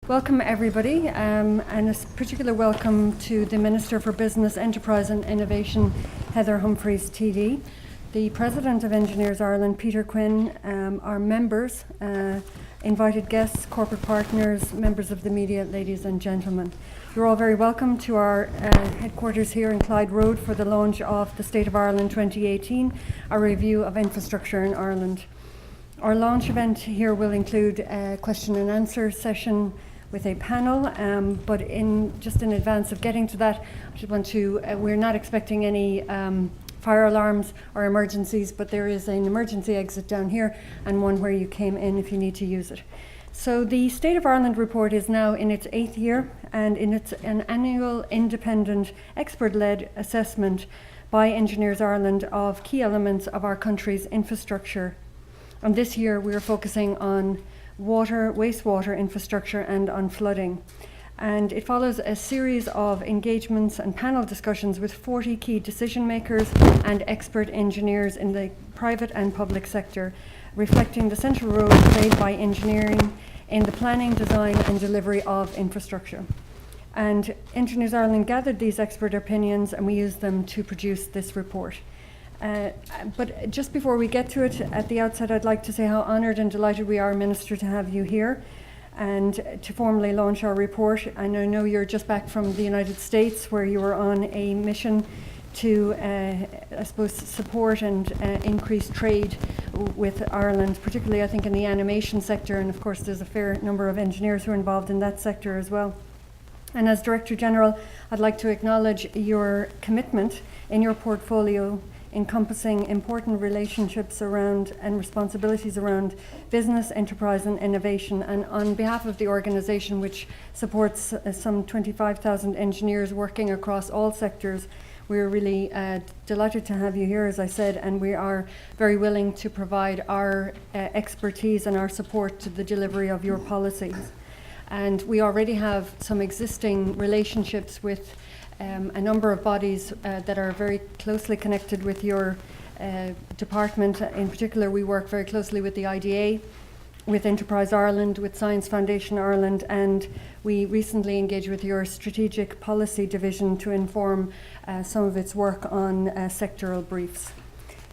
Welcome everybody, and a particular welcome to the Minister for Business, Enterprise and Innovation, Heather Humphreys TD, the President of Engineers Ireland, Peter Quinn, our members, invited guests, corporate partners, members of the media, ladies and gentlemen. You're all very welcome to our headquarters here in Clyde Road for the launch of the State of Ireland 2018, a review of infrastructure in Ireland. Our launch event here will include a question and answer session with a panel, but just in advance of getting to that, I just want to, we're not expecting any fire alarms or emergencies, but there is an emergency exit down here and one where you came in if you need to use it. So the State of Ireland report is now in its 8th year, and it's an annual independent expert-led assessment by Engineers Ireland of key elements of our country's infrastructure. And this year we are focusing on water, wastewater infrastructure and on flooding. And it follows a series of engagements and panel discussions with 40 key decision makers and expert engineers in the private and public sector, reflecting the central role played by engineering in the planning, design and delivery of infrastructure. And Engineers Ireland gathered these expert opinions and we used them to produce this report. But just before we get to it, at the outset I'd like to say how honoured and delighted we are, Minister, to have you here and to formally launch our report. And I know you're just back from the United States where you were on a mission to, I suppose, support and increase trade with Ireland, particularly I think in the animation sector, and of course there's a fair number of engineers who are involved in that sector as well. And as Director General, I'd like to acknowledge your commitment in your portfolio encompassing important relationships around and responsibilities around business, enterprise and innovation. And on behalf of the organisation, which supports some 25,000 engineers working across all sectors, we're really delighted to have you here, as I said, and we are very willing to provide our expertise and our support to the delivery of your policies. And we already have some existing relationships with a number of bodies that are very closely connected with your department. In particular, we work very closely with the IDA, with Enterprise Ireland, with Science Foundation Ireland, and we recently engaged with your Strategic Policy Division to inform some of its work on sectoral briefs.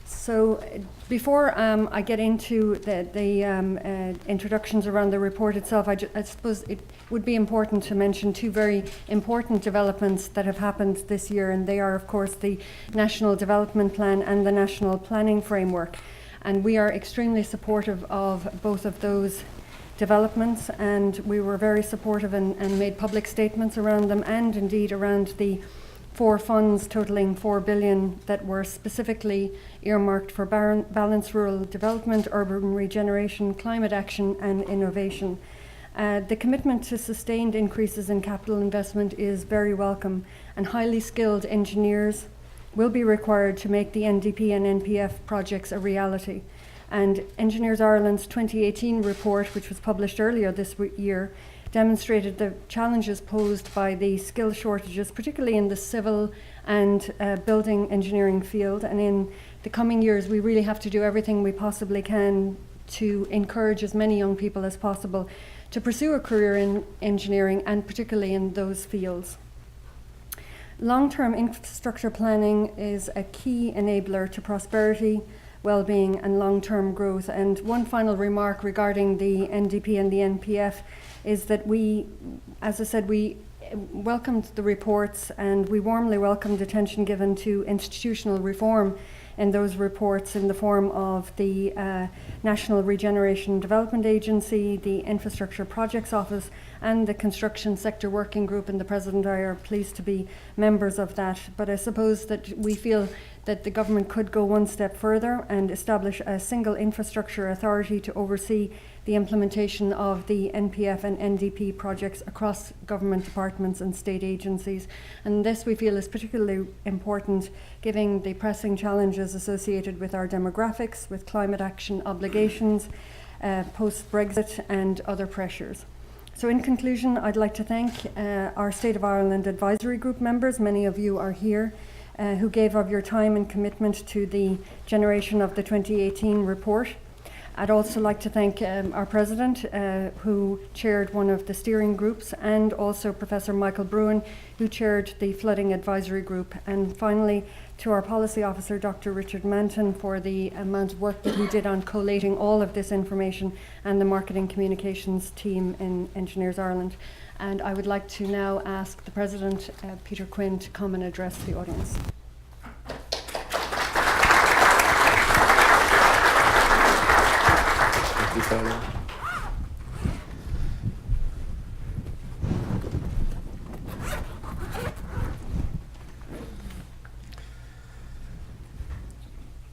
So before I get into the introductions around the report itself, I suppose it would be important to mention two very important developments that have happened this year, and they are of course the National Development Plan and the National Planning Framework. And we are extremely supportive of both of those developments, and we were very supportive and made public statements around them, and indeed around the 4 funds totaling 4 billion that were specifically earmarked for balanced rural development, urban regeneration, climate action and innovation. The commitment to sustained increases in capital investment is very welcome, and highly skilled engineers will be required to make the NDP and NPF projects a reality. And Engineers Ireland's 2018 report, which was published earlier this year, demonstrated the challenges posed by the skill shortages, particularly in the civil and building engineering field. And in the coming years, we really have to do everything we possibly can to encourage as many young people as possible to pursue a career in engineering, and particularly in those fields. Long-term infrastructure planning is a key enabler to prosperity, well-being and long-term growth. And one final remark regarding the NDP and the NPF is that we, as I said, we welcomed the reports and we warmly welcomed attention given to institutional reform in those reports in the form of the National Regeneration Development Agency, the Infrastructure Projects Office and the Construction Sector Working Group, and the President and I are pleased to be members of that. But I suppose that we feel that the government could go one step further and establish a single infrastructure authority to oversee the implementation of the NPF and NDP projects across government departments and state agencies. And this we feel is particularly important given the pressing challenges associated with our demographics, with climate action obligations, post-Brexit and other pressures. So in conclusion, I'd like to thank our State of Ireland Advisory Group members, many of you are here, who gave of your time and commitment to the generation of the 2018 report. I'd also like to thank our President, who chaired one of the steering groups, and also Professor Michael Bruin, who chaired the Flooding Advisory Group. And finally, to our Policy Officer, Dr. Richard Manton, for the amount of work that he did on collating all of this information, and the Marketing Communications team in Engineers Ireland. And I would like to now ask the President, Peter Quinn, to come and address the audience.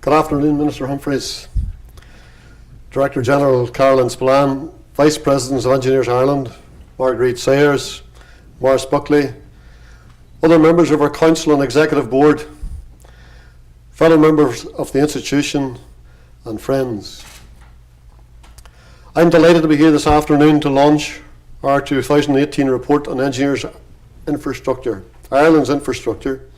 Good afternoon, Minister Humphreys, Director General Caroline Spillane, Vice Presidents of Engineers Ireland, Marguerite Sayers, Maurice Buckley, other members of our Council and Executive Board, fellow members of the institution, and friends. I'm delighted to be here this afternoon to launch our 2018 report on Engineers Infrastructure, Ireland's infrastructure.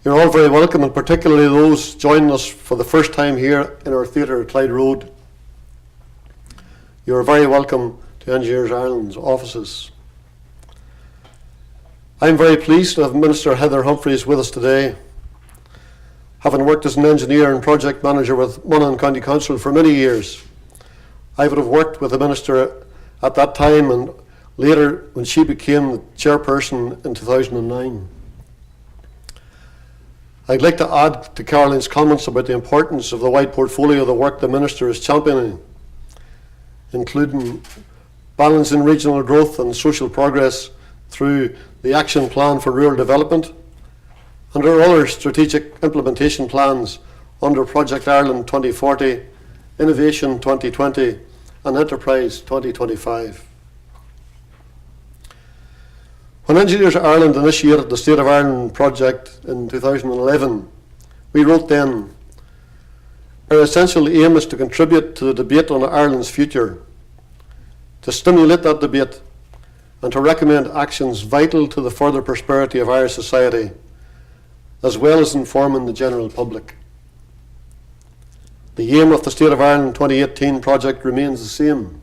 You're all very welcome, and particularly those joining us for the first time here in our theatre at Clyde Road. You're very welcome to Engineers Ireland's offices. I'm very pleased to have Minister Heather Humphreys with us today. Having worked as an engineer and project manager with Monaghan County Council for many years, I would have worked with the Minister at that time and later when she became the chairperson in 2009. I'd like to add to Caroline's comments about the importance of the wide portfolio of the work the Minister is championing, including balancing regional growth and social progress through the Action Plan for Rural Development and our other strategic implementation plans under Project Ireland 2040, Innovation 2020 and Enterprise 2025. When Engineers Ireland initiated the State of Ireland project in 2011, we wrote then, our essential aim is to contribute to the debate on Ireland's future, to stimulate that debate and to recommend actions vital to the further prosperity of Irish society, as well as informing the general public. The aim of the State of Ireland 2018 project remains the same.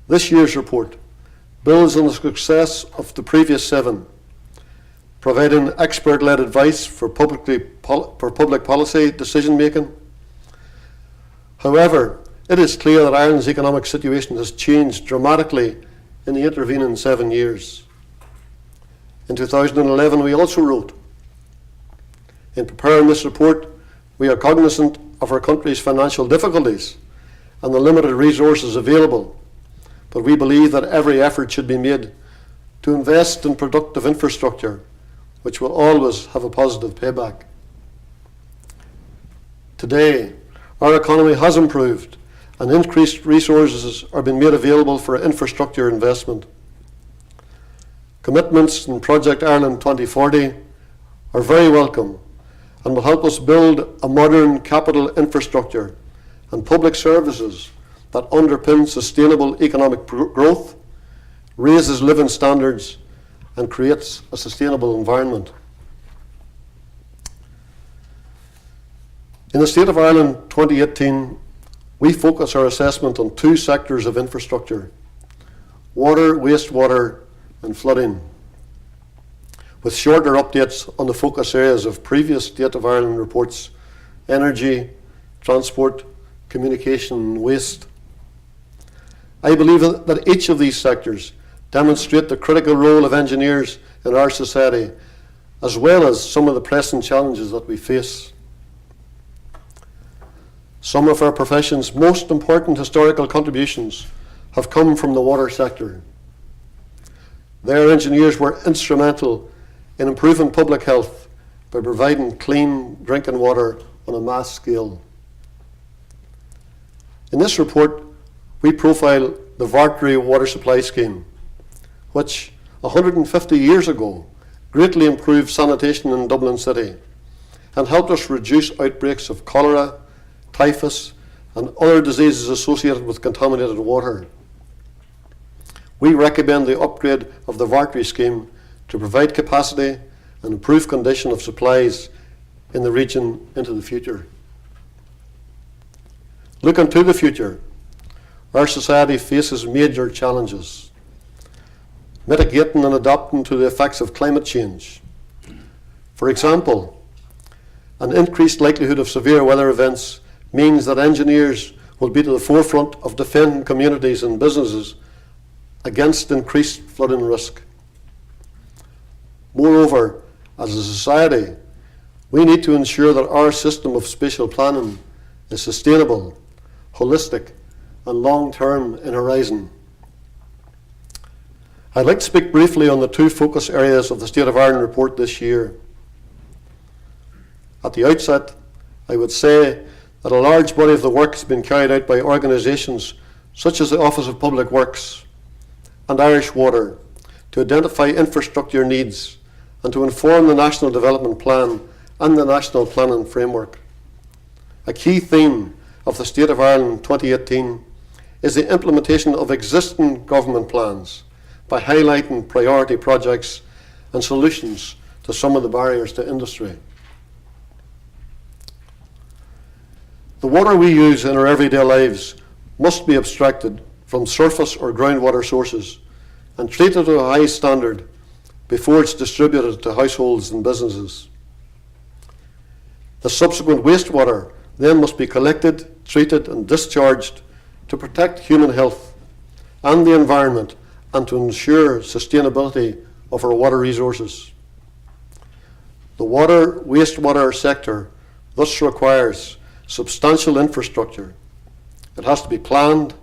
This year's report builds on the success of the previous 7, providing expert-led advice for public policy decision-making. However, it is clear that Ireland's economic situation has changed dramatically in the intervening 7 years. In 2011, we also wrote, in preparing this report, we are cognizant of our country's financial difficulties and the limited resources available, but we believe that every effort should be made to invest in productive infrastructure, which will always have a positive payback. Today, our economy has improved and increased resources are being made available for infrastructure investment. Commitments in Project Ireland 2040 are very welcome and will help us build a modern capital infrastructure and public services that underpin sustainable economic growth, raises living standards, and creates a sustainable environment. In the State of Ireland 2018, we focus our assessment on 2 sectors of infrastructure: water, wastewater, and flooding, with shorter updates on the focus areas of previous State of Ireland reports: energy, transport, communication, and waste. I believe that each of these sectors demonstrate the critical role of engineers in our society, as well as some of the pressing challenges that we face. Some of our profession's most important historical contributions have come from the water sector. Their engineers were instrumental in improving public health by providing clean drinking water on a mass scale. In this report, we profile the Vartry water supply scheme, which 150 years ago greatly improved sanitation in Dublin City and helped us reduce outbreaks of cholera, typhus, and other diseases associated with contaminated water. We recommend the upgrade of the Vartry scheme to provide capacity and improve condition of supplies in the region into the future. Looking to the future, our society faces major challenges. Mitigating and adapting to the effects of climate change. For example, an increased likelihood of severe weather events means that engineers will be to the forefront of defending communities and businesses against increased flooding risk. Moreover, as a society, we need to ensure that our system of spatial planning is sustainable, holistic, and long-term in horizon. I'd like to speak briefly on the two focus areas of the State of Ireland report this year. At the outset, I would say that a large body of the work has been carried out by organisations such as the Office of Public Works and Irish Water to identify infrastructure needs and to inform the National Development Plan and the National Planning Framework. A key theme of the State of Ireland 2018 is the implementation of existing government plans by highlighting priority projects and solutions to some of the barriers to industry. The water we use in our everyday lives must be abstracted from surface or groundwater sources and treated to a high standard before it's distributed to households and businesses. The subsequent wastewater then must be collected, treated and discharged to protect human health and the environment and to ensure sustainability of our water resources. The wastewater sector thus requires substantial infrastructure. It has to be planned,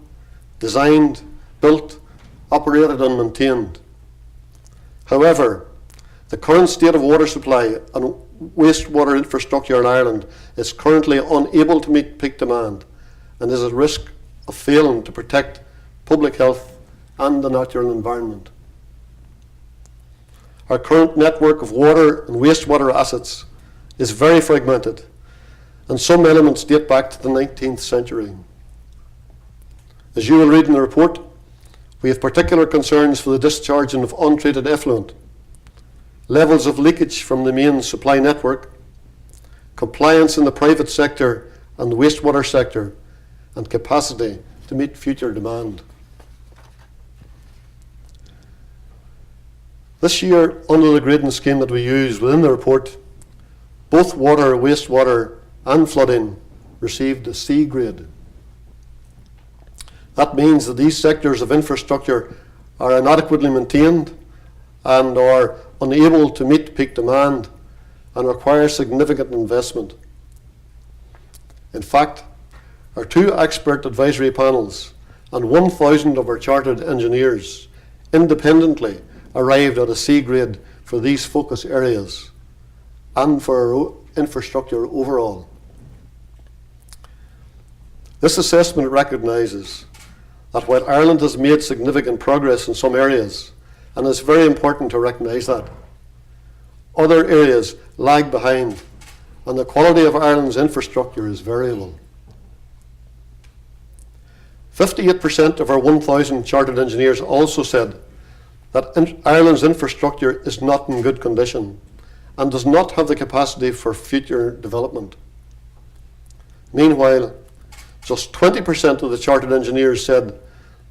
designed, built, operated and maintained. However, the current state of water supply and wastewater infrastructure in Ireland is currently unable to meet peak demand and is at risk of failing to protect public health and the natural environment. Our current network of water and wastewater assets is very fragmented, and some elements date back to the 19th century. As you will read in the report, we have particular concerns for the discharging of untreated effluent, levels of leakage from the main supply network, compliance in the private sector and the wastewater sector, and capacity to meet future demand. This year, under the grading scheme that we use within the report, both water, wastewater and flooding received a C grade. That means that these sectors of infrastructure are inadequately maintained and are unable to meet peak demand and require significant investment. In fact, our two expert advisory panels and 1,000 of our chartered engineers independently arrived at a C grade for these focus areas and for our infrastructure overall. This assessment recognises that while Ireland has made significant progress in some areas, and it's very important to recognise that, other areas lag behind, and the quality of Ireland's infrastructure is variable. 58% of our 1,000 chartered engineers also said that Ireland's infrastructure is not in good condition and does not have the capacity for future development. Meanwhile, just 20% of the chartered engineers said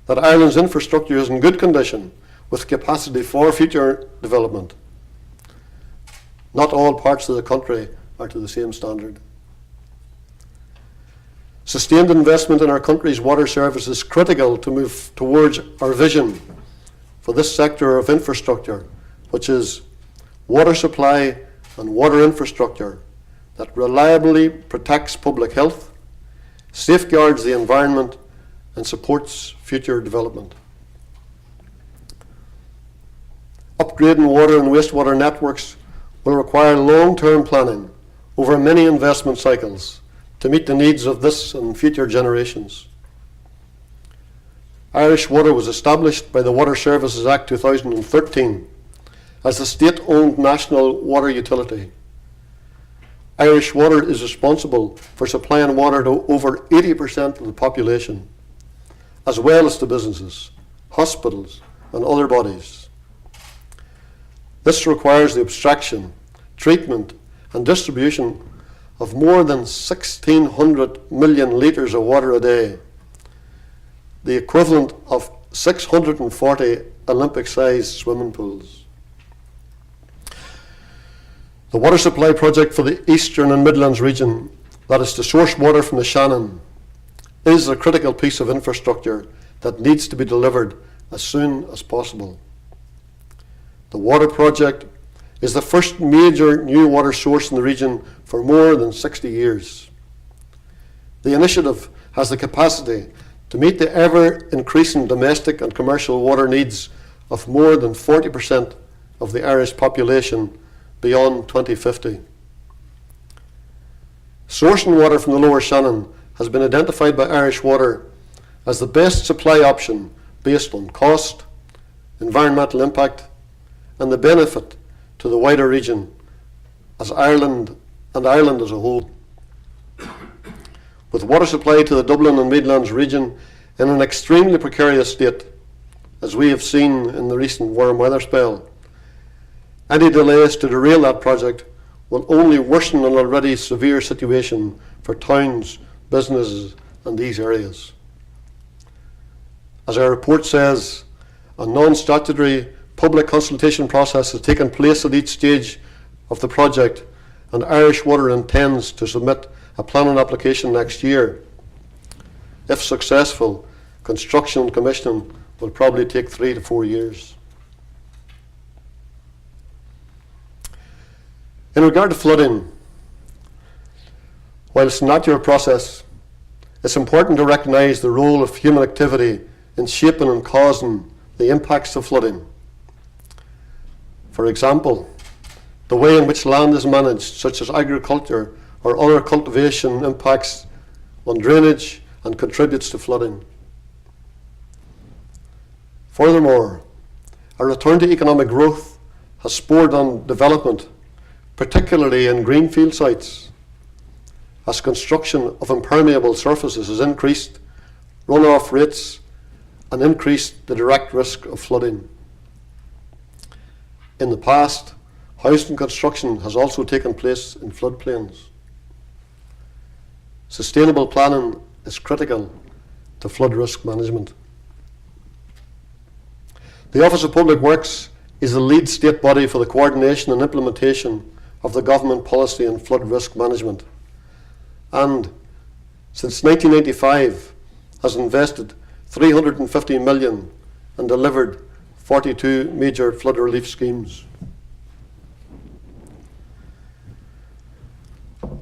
that Ireland's infrastructure is in good condition with capacity for future development. Not all parts of the country are to the same standard. Sustained investment in our country's water service is critical to move towards our vision for this sector of infrastructure, which is water supply and water infrastructure that reliably protects public health, safeguards the environment, and supports future development. Upgrading water and wastewater networks will require long-term planning over many investment cycles to meet the needs of this and future generations. Irish Water was established by the Water Services Act 2013 as a state-owned national water utility. Irish Water is responsible for supplying water to over 80% of the population, as well as to businesses, hospitals, and other bodies. This requires the abstraction, treatment, and distribution of more than 1,600 million litres of water a day, the equivalent of 640 Olympic-sized swimming pools. The water supply project for the Eastern and Midlands region, that is to source water from the Shannon, is a critical piece of infrastructure that needs to be delivered as soon as possible. The water project is the first major new water source in the region for more than 60 years. The initiative has the capacity to meet the ever-increasing domestic and commercial water needs of more than 40% of the Irish population beyond 2050. Sourcing water from the Lower Shannon has been identified by Irish Water as the best supply option based on cost, environmental impact, and the benefit to the wider region as Ireland and Ireland as a whole. With water supply to the Dublin and Midlands region in an extremely precarious state, as we have seen in the recent warm weather spell, any delays to derail that project will only worsen an already severe situation for towns, businesses and these areas. As our report says, a non-statutory public consultation process has taken place at each stage of the project, and Irish Water intends to submit a planning application next year. If successful, construction and commissioning will probably take 3 to 4 years. In regard to flooding, while it's not your process, it's important to recognise the role of human activity in shaping and causing the impacts of flooding. For example, the way in which land is managed, such as agriculture or other cultivation, impacts on drainage and contributes to flooding. Furthermore, a return to economic growth has spurred on development, particularly in greenfield sites, as construction of impermeable surfaces has increased runoff rates and increased the direct risk of flooding. In the past, housing construction has also taken place in floodplains. Sustainable planning is critical to flood risk management. The Office of Public Works is the lead state body for the coordination and implementation of the government policy in flood risk management, and since 1995 has invested 350 million and delivered 42 major flood relief schemes.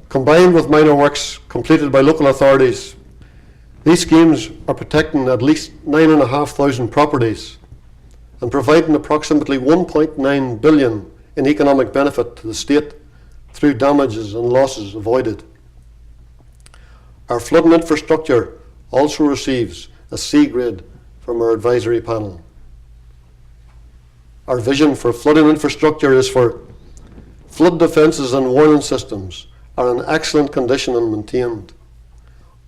Combined with minor works completed by local authorities, these schemes are protecting at least 9,500 properties and providing approximately 1.9 billion in economic benefit to the state through damages and losses avoided. Our flooding infrastructure also receives a C grade from our advisory panel. Our vision for flooding infrastructure is for flood defences and warning systems are in excellent condition and maintained.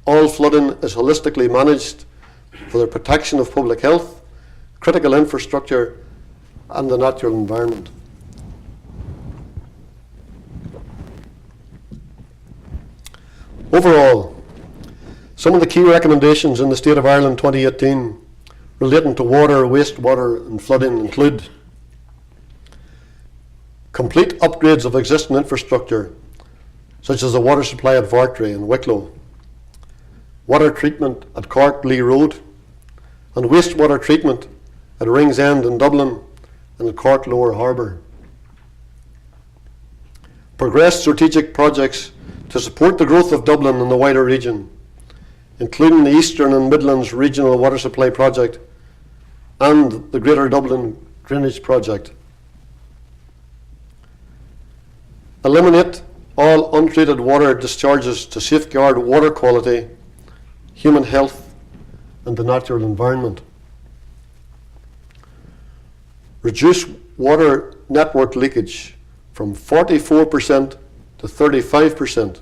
All flooding is holistically managed for the protection of public health, critical infrastructure and the natural environment. Overall, some of the key recommendations in the State of Ireland 2018 relating to water, wastewater and flooding include complete upgrades of existing infrastructure, such as the water supply at Vartry and Wicklow, water treatment at Cork Lee Road, and wastewater treatment at Ringsend in Dublin and at Cork Lower Harbour. Progress strategic projects to support the growth of Dublin and the wider region, including the Eastern and Midlands Regional Water Supply Project and the Greater Dublin Drainage Project. Eliminate all untreated water discharges to safeguard water quality, human health and the natural environment. Reduce water network leakage from 44% to 35%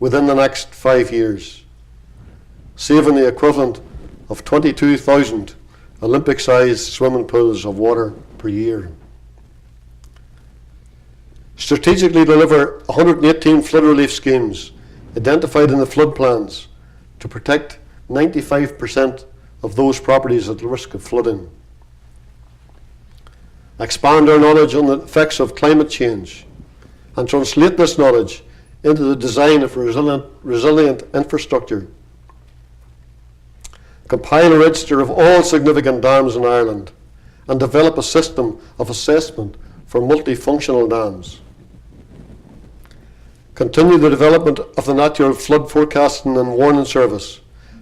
within the next 5 years, saving the equivalent of 22,000 Olympic-sized swimming pools of water per year. strategically deliver 118 flood relief schemes identified in the flood plans to protect 95% of those properties at risk of flooding. Expand our knowledge on the effects of climate change and translate this knowledge into the design of resilient infrastructure. Compile a register of all significant dams in Ireland and develop a system of assessment for multifunctional dams. Continue the development of the Natural Flood Forecasting and Warning Service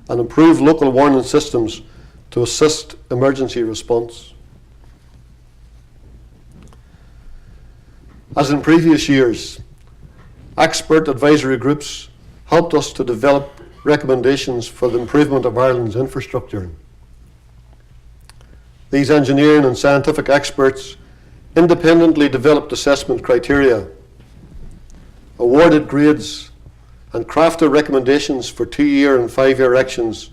and improve local warning systems to assist emergency response. As in previous years, expert advisory groups helped us to develop recommendations for the improvement of Ireland's infrastructure. These engineering and scientific experts independently developed assessment criteria, awarded grades, and crafted recommendations for 2-year and 5-year actions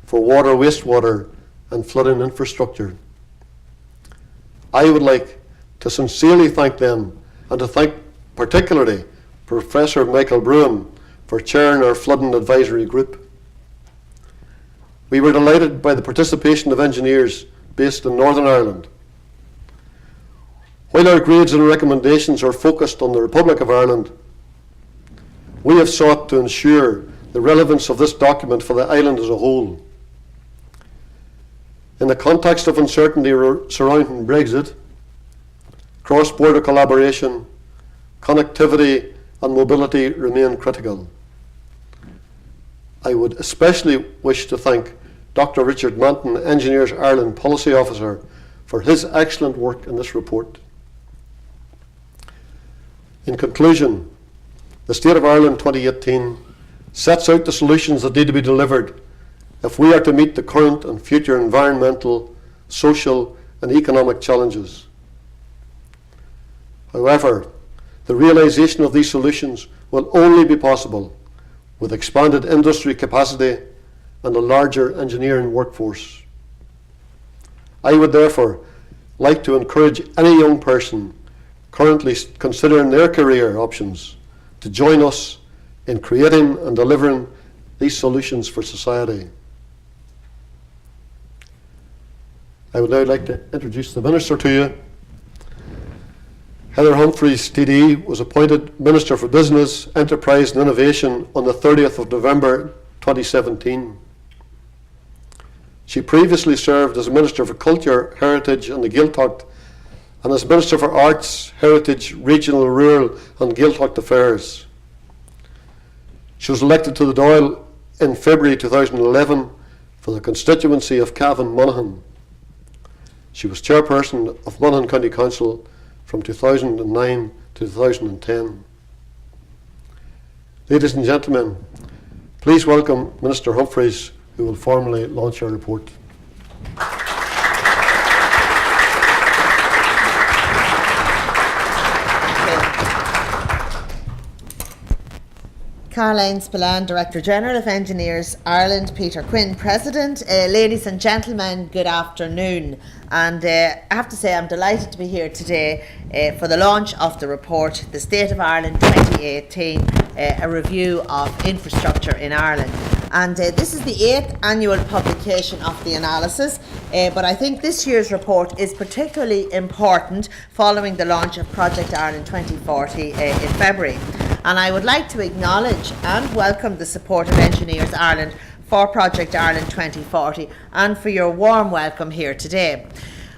for water, wastewater, and flooding infrastructure. I would like to sincerely thank them and to thank particularly Professor Michael Bruin for chairing our flooding advisory group. We were delighted by the participation of engineers based in Northern Ireland. While our grades and recommendations are focused on the Republic of Ireland, we have sought to ensure the relevance of this document for the island as a whole. In the context of uncertainty surrounding Brexit, cross-border collaboration, connectivity and mobility remain critical. I would especially wish to thank Dr. Richard Manton, Engineers Ireland Policy Officer, for his excellent work in this report. In conclusion, the State of Ireland 2018 sets out the solutions that need to be delivered if we are to meet the current and future environmental, social and economic challenges. However, the realisation of these solutions will only be possible with expanded industry capacity and a larger engineering workforce. I would therefore like to encourage any young person currently considering their career options to join us in creating and delivering these solutions for society. I would now like to introduce the Minister to you. Heather Humphreys TD was appointed Minister for Business, Enterprise and Innovation on the 30th of November 2017. She previously served as Minister for Culture, Heritage and the Gaeltacht and as Minister for Arts, Heritage, Regional, Rural and Gaeltacht Affairs. She was elected to the Dáil in February 2011 for the constituency of Cavan Monaghan. She was Chairperson of Monaghan County Council from 2009 to 2010. Ladies and gentlemen, please welcome Minister Humphreys, who will formally launch our report. Caroline Spillane, Director General of Engineers Ireland, Peter Quinn, President. Ladies and gentlemen, good afternoon. And I have to say I'm delighted to be here today for the launch of the report, The State of Ireland 2018, a review of infrastructure in Ireland. And this is the 8th annual publication of the analysis, but I think this year's report is particularly important following the launch of Project Ireland 2040 in February. And I would like to acknowledge and welcome the support of Engineers Ireland for Project Ireland 2040 and for your warm welcome here today.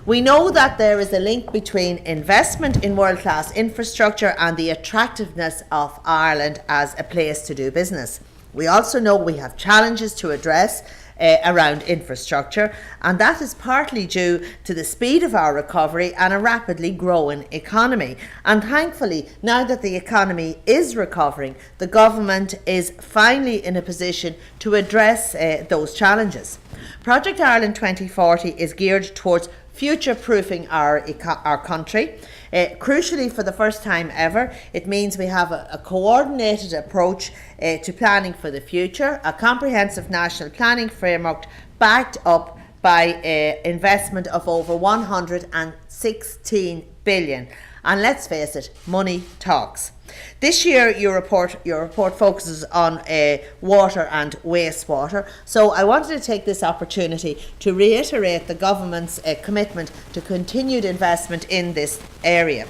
We know that there is a link between investment in world-class infrastructure and the attractiveness of Ireland as a place to do business. We also know we have challenges to address around infrastructure, and that is partly due to the speed of our recovery and a rapidly growing economy. And thankfully, now that the economy is recovering, the government is finally in a position to address those challenges. Project Ireland 2040 is geared towards future-proofing our country. Crucially, for the first time ever, it means we have a coordinated approach to planning for the future, a comprehensive national planning framework backed up by investment of over 116 billion. And let's face it, money talks. This year, your report focuses on water and wastewater. So I wanted to take this opportunity to reiterate the government's commitment to continued investment in this area.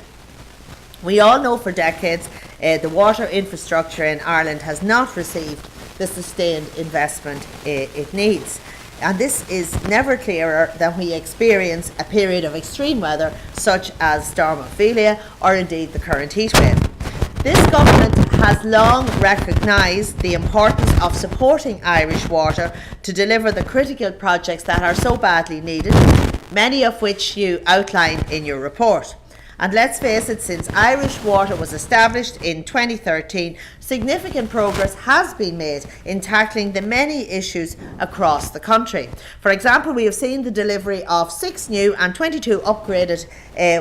We all know for decades the water infrastructure in Ireland has not received the sustained investment it needs. And this is never clearer than we experience a period of extreme weather such as Storm Ophelia or indeed the current heatwave. This government has long recognised the importance of supporting Irish water to deliver the critical projects that are so badly needed, many of which you outlined in your report. And let's face it, since Irish Water was established in 2013, significant progress has been made in tackling the many issues across the country. For example, we have seen the delivery of 6 new and 22 upgraded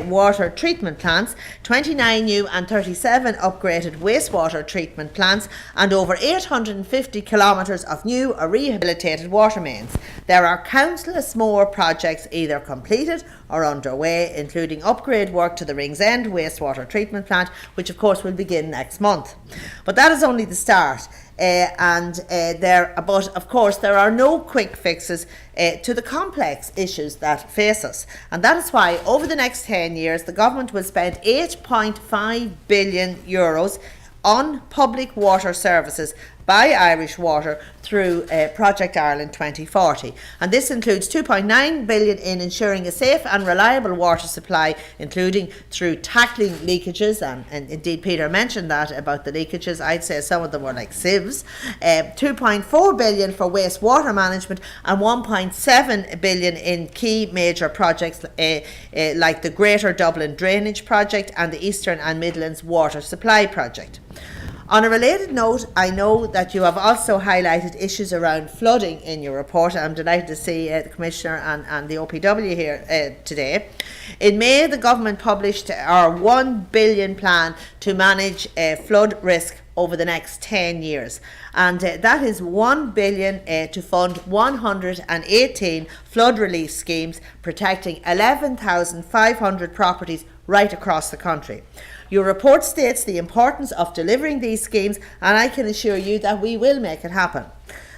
water treatment plants, 29 new and 37 upgraded wastewater treatment plants, and over 850 kilometres of new or rehabilitated water mains. There are countless more projects either completed or underway, including upgrade work to the Ringsend wastewater treatment plant, which of course will begin next month. But that is only the start. But of course there are no quick fixes to the complex issues that face us, and that is why over the next 10 years the government will spend €8.5 billion on public water services by Irish Water through Project Ireland 2040. And this includes €2.9 billion in ensuring a safe and reliable water supply, including through tackling leakages, and indeed Peter mentioned that about the leakages. I'd say some of them were like sieves. €2.4 billion for wastewater management and €1.7 billion in key major projects like the Greater Dublin Drainage Project and the Eastern and Midlands Water Supply Project. On a related note, I know that you have also highlighted issues around flooding in your report. I'm delighted to see the Commissioner and the OPW here today. In May, the government published our €1 billion plan to manage flood risk over the next 10 years. And that is €1 billion to fund 118 flood relief schemes protecting 11,500 properties right across the country. Your report states the importance of delivering these schemes, and I can assure you that we will make it happen.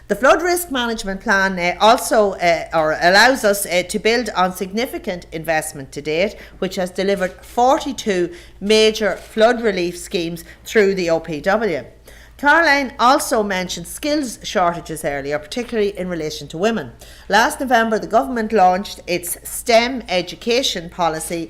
The Flood Risk Management Plan also allows us to build on significant investment to date, which has delivered 42 major flood relief schemes through the OPW. Caroline also mentioned skills shortages earlier, particularly in relation to women. Last November, the government launched its STEM education policy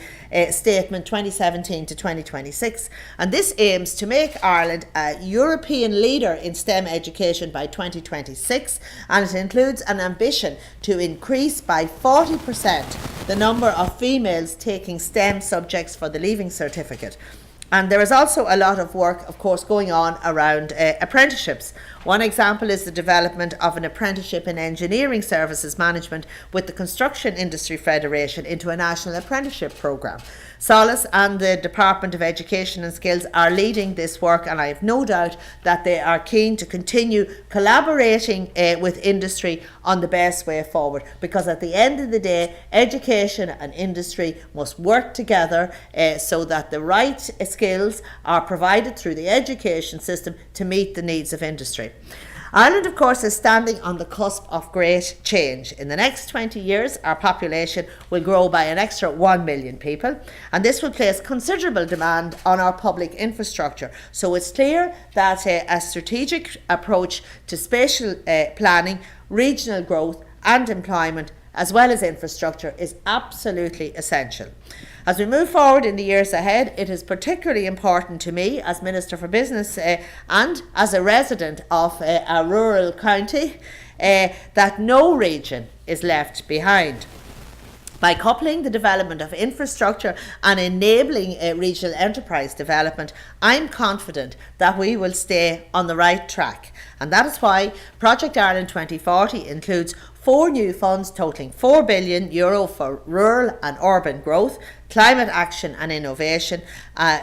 statement 2017 to 2026, and this aims to make Ireland a European leader in STEM education by 2026, and it includes an ambition to increase by 40% the number of females taking STEM subjects for the Leaving Certificate. And there is also a lot of work, of course, going on around apprenticeships. One example is the development of an apprenticeship in engineering services management with the Construction Industry Federation into a national apprenticeship programme. Solace and the Department of Education and Skills are leading this work, and I have no doubt that they are keen to continue collaborating with industry on the best way forward, because at the end of the day, education and industry must work together so that the right skills are provided through the education system to meet the needs of industry. Ireland, of course, is standing on the cusp of great change. In the next 20 years, our population will grow by an extra 1 million people, and this will place considerable demand on our public infrastructure. So it's clear that a strategic approach to spatial planning, regional growth and employment, as well as infrastructure, is absolutely essential. As we move forward in the years ahead, it is particularly important to me as Minister for Business and as a resident of a rural county that no region is left behind. By coupling the development of infrastructure and enabling regional enterprise development, I'm confident that we will stay on the right track. And that is why Project Ireland 2040 includes 4 new funds totaling €4 billion for rural and urban growth, climate action and innovation,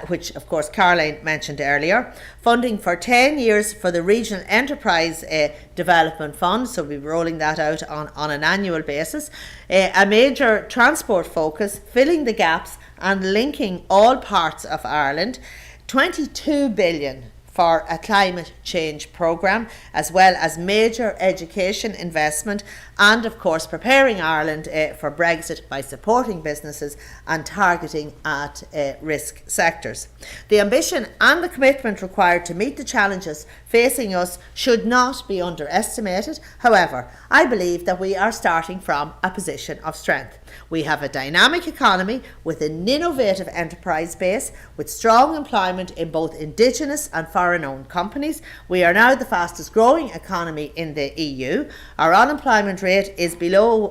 which of course Caroline mentioned earlier, funding for 10 years for the Regional Enterprise Development Fund, so we'll be rolling that out on an annual basis, a major transport focus, filling the gaps and linking all parts of Ireland, 22 billion for a climate change programme, as well as major education investment, and of course preparing Ireland for Brexit by supporting businesses and targeting at risk sectors. The ambition and the commitment required to meet the challenges facing us should not be underestimated. However, I believe that we are starting from a position of strength. We have a dynamic economy with an innovative enterprise base with strong employment in both Indigenous and foreign-owned companies. We are now the fastest growing economy in the EU. Our unemployment rate is now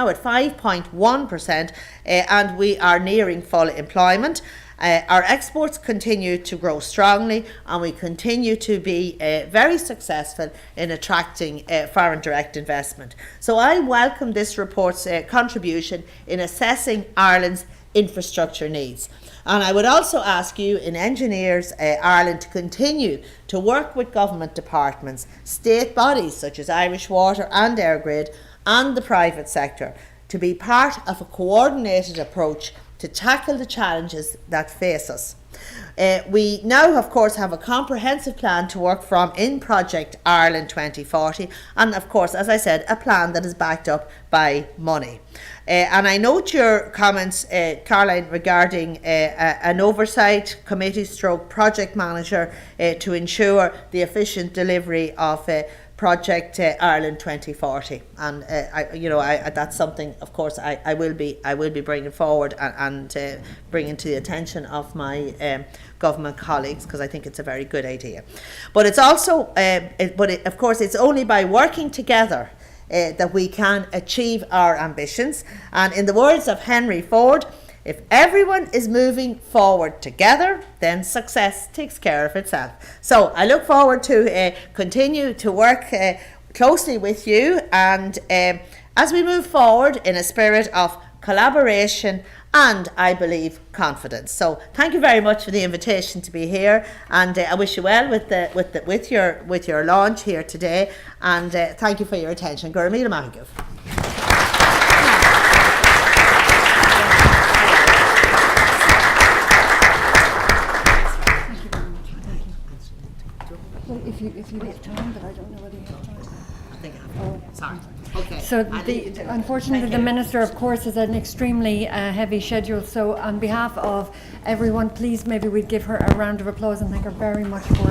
at 5.1%, and we are nearing full employment. Our exports continue to grow strongly, and we continue to be very successful in attracting foreign direct investment. So I welcome this report's contribution in assessing Ireland's infrastructure needs. And I would also ask you in Engineers Ireland to continue to work with government departments, state bodies such as Irish Water and Airgrid, and the private sector to be part of a coordinated approach to tackle the challenges that face us. We now, of course, have a comprehensive plan to work from in Project Ireland 2040, and of course, as I said, a plan that is backed up by money. And I note your comments, Caroline, regarding an oversight committee stroke project manager to ensure the efficient delivery of Project Ireland 2040, and that's something, of course, I will be bringing forward and bringing to the attention of my government colleagues, because I think it's a very good idea. But it's also, of course, it's only by working together that we can achieve our ambitions. And in the words of Henry Ford, if everyone is moving forward together, then success takes care of itself. So I look forward to continue to work closely with you, and as we move forward in a spirit of collaboration and, I believe, confidence. So thank you very much for the invitation to be here, and I wish you well with your launch here today, and thank you for your attention. Gura míle maith agah. If you have time, but I don't know whether you have time. I think I have. Sorry. Okay. So unfortunately, the Minister, of course, has an extremely heavy schedule. So on behalf of everyone, please maybe we'd give her a round of applause and thank her very much for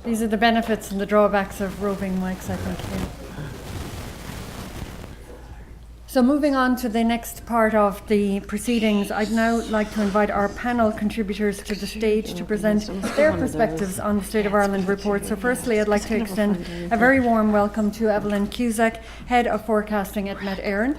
These are the benefits and the drawbacks of roving mics, I think. Yeah. So moving on to the next part of the proceedings, I'd now like to invite our panel contributors to the stage to present their perspectives on the State of Ireland report. So firstly, I'd like to extend a very warm welcome to Evelyn Cusack, Head of Forecasting at Met Éireann.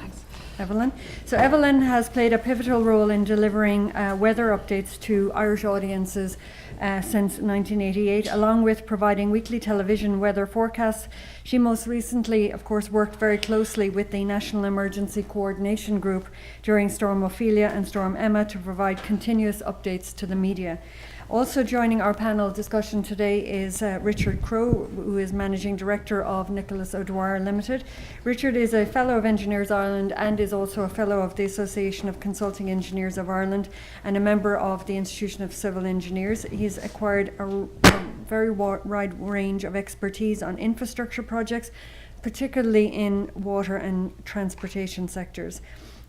Evelyn. So Evelyn has played a pivotal role in delivering weather updates to Irish audiences since 1988, along with providing weekly television weather forecasts. She most recently, of course, worked very closely with the National Emergency Coordination Group during Storm Ophelia and Storm Emma to provide continuous updates to the media. Also joining our panel discussion today is Richard Crowe, who is Managing Director of Nicholas O'Dwyer Limited. Richard is a Fellow of Engineers Ireland and is also a Fellow of the Association of Consulting Engineers of Ireland and a member of the Institution of Civil Engineers. He's acquired a very wide range of expertise on infrastructure projects, particularly in water and transportation sectors.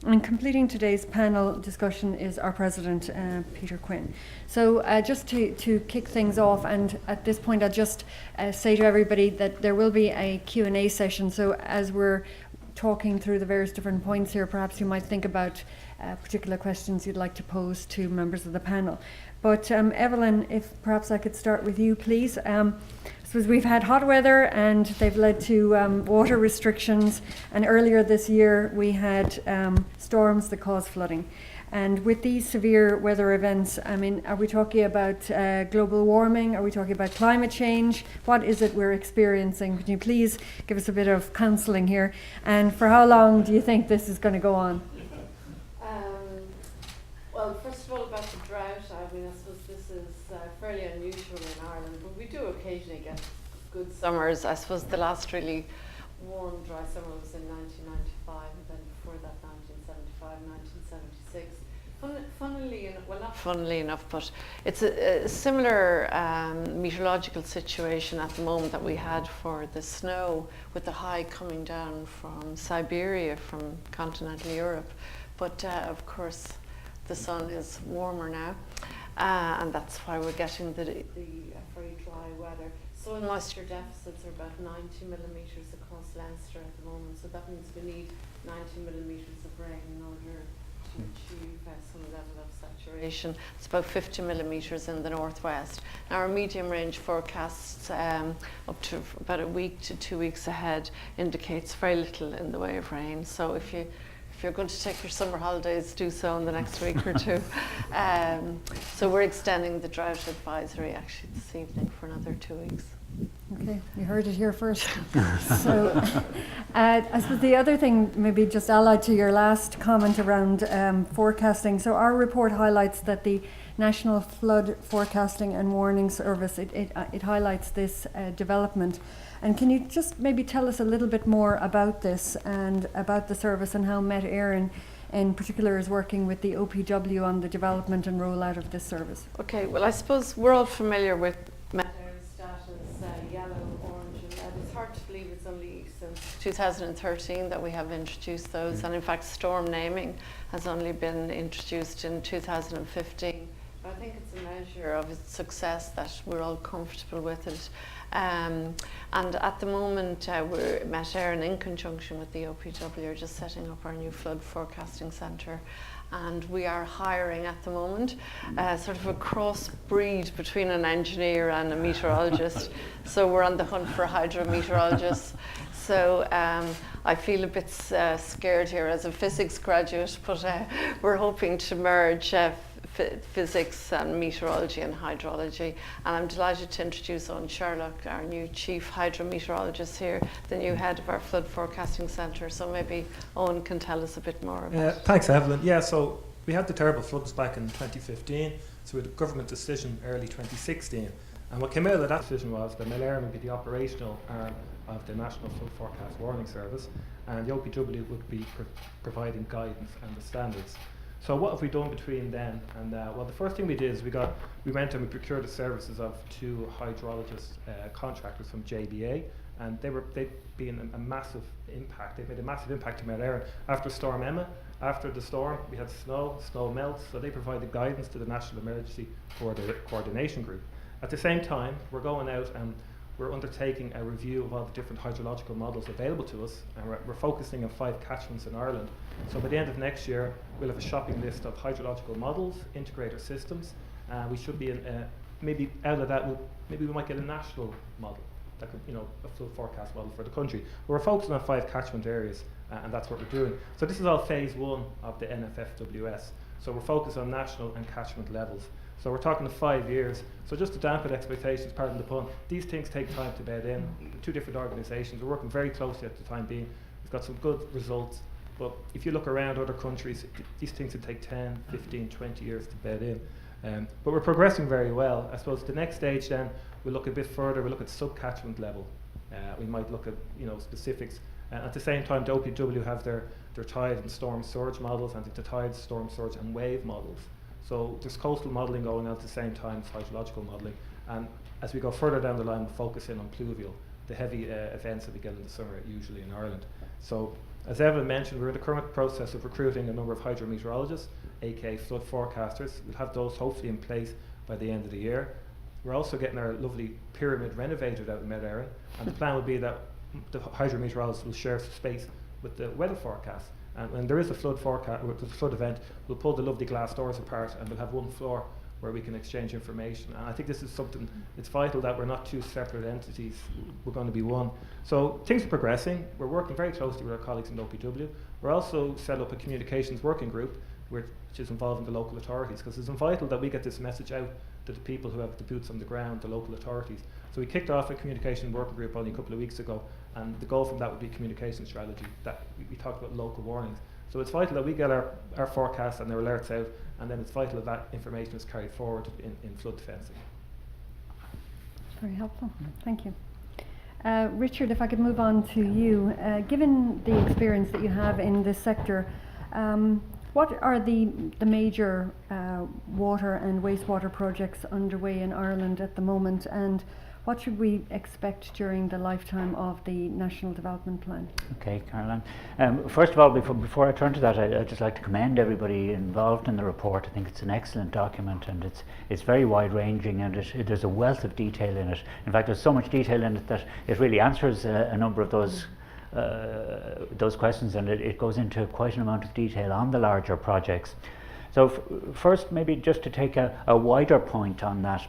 And completing today's panel discussion is our President, Peter Quinn. So just to kick things off, and at this point I'll just say to everybody that there will be a Q&A session. So as we're talking through the various different points here, perhaps you might think about particular questions you'd like to pose to members of the panel. But Evelyn, if perhaps I could start with you, please. I suppose we've had hot weather and they've led to water restrictions, and earlier this year we had storms that caused flooding. And with these severe weather events, I mean, are we talking about global warming? Are we talking about climate change? What is it we're experiencing? Can you please give us a bit of counselling here? And for how long do you think this is going to go on? Well, first of all, about the drought, I mean, I suppose this is fairly unusual in Ireland, but we do occasionally get good summers. I suppose the last really warm, dry summer was in 1995, and then before that, 1975, 1976. Not funnily enough, but it's a similar meteorological situation at the moment that we had for the snow, with the high coming down from Siberia, from continental Europe. But of course, the sun is warmer now, and that's why we're getting the very dry weather. Soil moisture deficits are about 90 millimetres across Leinster at the moment, so that means we need 90 millimetres of rain in order to achieve some level of saturation. It's about 50 millimetres in the northwest. Now, our medium range forecasts up to about a week to 2 weeks ahead indicates very little in the way of rain. So if you're going to take your summer holidays, do so in the next week or two. So we're extending the drought advisory actually this evening for another 2 weeks. Okay, you heard it here first. So I suppose the other thing, maybe just allied to your last comment around forecasting. So our report highlights that the National Flood Forecasting and Warning Service, it highlights this development. And can you just maybe tell us a little bit more about this and about the service and how Met Éireann in particular is working with the OPW on the development and rollout of this service? Okay, well, I suppose we're all familiar with Met Éireann's status, yellow, orange and red. It's hard to believe it's only since 2013 that we have introduced those, and in fact storm naming has only been introduced in 2015. But I think it's a measure of its success that we're all comfortable with it. And at the moment, we're Met Éireann in conjunction with the OPW are just setting up our new flood forecasting centre, and we are hiring at the moment sort of a crossbreed between an engineer and a meteorologist. So we're on the hunt for hydrometeorologists. So I feel a bit scared here as a physics graduate, but we're hoping to merge physics and meteorology and hydrology, and I'm delighted to introduce Owen Sherlock, our new chief hydrometeorologist here, the new head of our flood forecasting centre. So maybe Owen can tell us a bit more about it. Thanks, Evelyn. Yeah, so we had the terrible floods back in 2015, so we had a government decision early 2016, and what came out of that decision was that Met Éireann would be the operational arm of the National Flood Forecast Warning Service, and the OPW would be providing guidance and the standards. So what have we done between then and well, the first thing we did is we went and we procured the services of 2 hydrologist contractors from JBA, and they've been a massive impact. They've made a massive impact to Met Éireann. After Storm Emma, after the storm, we had snow melts, so they provided guidance to the National Emergency Coordination Group. At the same time, we're going out and we're undertaking a review of all the different hydrological models available to us, and we're focusing on 5 catchments in Ireland. So by the end of next year, we'll have a shopping list of hydrological models, integrator systems. We should be maybe out of that, maybe we might get a national model that could, a full forecast model for the country. But we're focusing on 5 catchment areas, and that's what we're doing. So this is all phase 1 of the NFFWS. So we're focused on national and catchment levels. So we're talking 5 years. So just to dampen expectations, pardon the pun, these things take time to bed in. 2 different organisations. We're working very closely at the time being. We've got some good results. But if you look around other countries, these things would take 10, 15, 20 years to bed in. But we're progressing very well. I suppose the next stage then, we'll look a bit further. We'll look at sub-catchment level. We might look at specifics. At the same time, the OPW have their tide and storm surge models, and the tide, storm surge and wave models. So there's coastal modelling going on at the same time as hydrological modelling. And as we go further down the line, we'll focus in on pluvial, the heavy events that we get in the summer, usually in Ireland. So as Evelyn mentioned, we're in the current process of recruiting a number of hydrometeorologists, aka flood forecasters. We'll have those hopefully in place by the end of the year. We're also getting our lovely pyramid renovated out in Met Éireann, and the plan would be that the hydrometeorologists will share space with the weather forecast. And when there is a flood forecast, or a flood event, we'll pull the lovely glass doors apart and we'll have one floor where we can exchange information. And I think this is something, it's vital that we're not 2 separate entities, we're going to be one. So things are progressing. We're working very closely with our colleagues in the OPW. We're also set up a communications working group which is involving the local authorities, because it's vital that we get this message out to the people who have the boots on the ground, the local authorities. So we kicked off a communication working group only a couple of weeks ago, and the goal from that would be communication strategy, that we talked about local warnings. So it's vital that we get our forecasts and our alerts out and then it's vital that information is carried forward in flood fencing. Very helpful. Thank you. Richard, if I could move on to you. Given the experience that you have in this sector, what are the major water and wastewater projects underway in Ireland at the moment, and what should we expect during the lifetime of the National Development Plan? Okay, Caroline. First of all, before I turn to that, I'd just like to commend everybody involved in the report. I think it's an excellent document, and it's very wide-ranging, and there's a wealth of detail in it. In fact, there's so much detail in it that it really answers a number of those questions, and it goes into quite an amount of detail on the larger projects. So first, maybe just to take a wider point on that.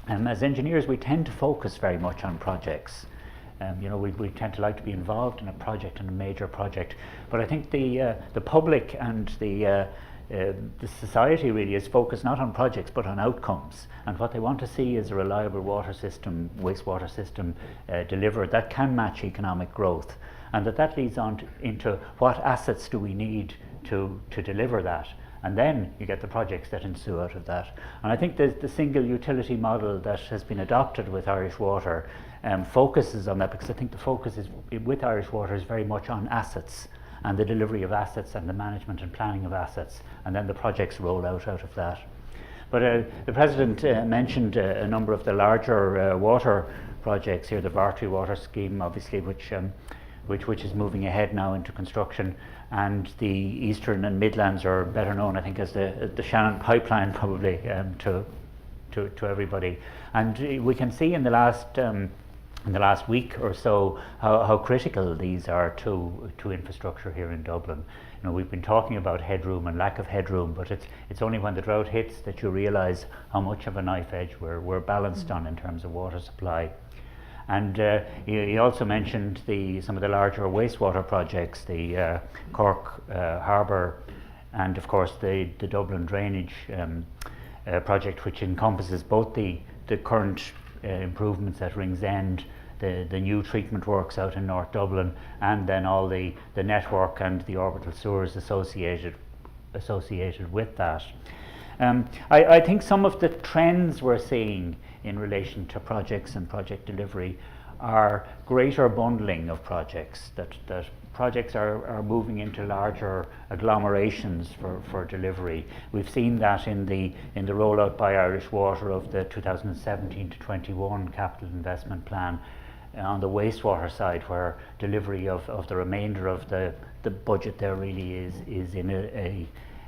As engineers, we tend to focus very much on projects. We tend to like to be involved in a project, and a major project. But I think the public and the society really is focused not on projects but on outcomes. And what they want to see is a reliable water system, wastewater system delivered that can match economic growth, and that leads on into what assets do we need to deliver that. And then you get the projects that ensue out of that. And I think the single utility model that has been adopted with Irish Water focuses on that, because I think the focus with Irish Water is very much on assets and the delivery of assets and the management and planning of assets, and then the projects roll out of that. But the President mentioned a number of the larger water projects here, the Vartry Water Scheme, obviously, which is moving ahead now into construction, and the Eastern and Midlands are better known, I think, as the Shannon Pipeline, probably to everybody. And we can see in the last week or so how critical these are to infrastructure here in Dublin. We've been talking about headroom and lack of headroom, but it's only when the drought hits that you realise how much of a knife edge we're balanced on in terms of water supply. And he also mentioned some of the larger wastewater projects, the Cork Harbour, and of course the Dublin drainage project, which encompasses both the current improvements at Ringsend, the new treatment works out in North Dublin, and then all the network and the orbital sewers associated with that. I think some of the trends we're seeing in relation to projects and project delivery are greater bundling of projects, that projects are moving into larger agglomerations for delivery. We've seen that in the rollout by Irish Water of the 2017 to 21 capital investment plan on the wastewater side, where delivery of the remainder of the budget there really is in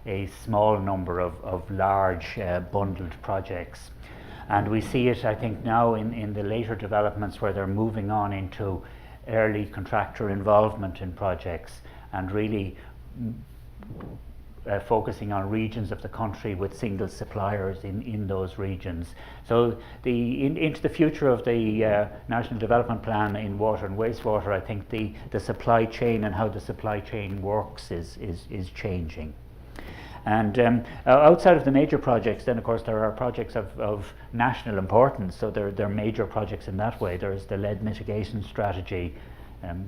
a small number of large bundled projects. And we see it, I think, now in the later developments, where they're moving on into early contractor involvement in projects, and really focusing on regions of the country with single suppliers in those regions. So into the future of the National Development Plan in water and wastewater, I think the supply chain and how the supply chain works is changing. And outside of the major projects, then of course there are projects of national importance, so there are major projects in that way. There's the lead mitigation strategy,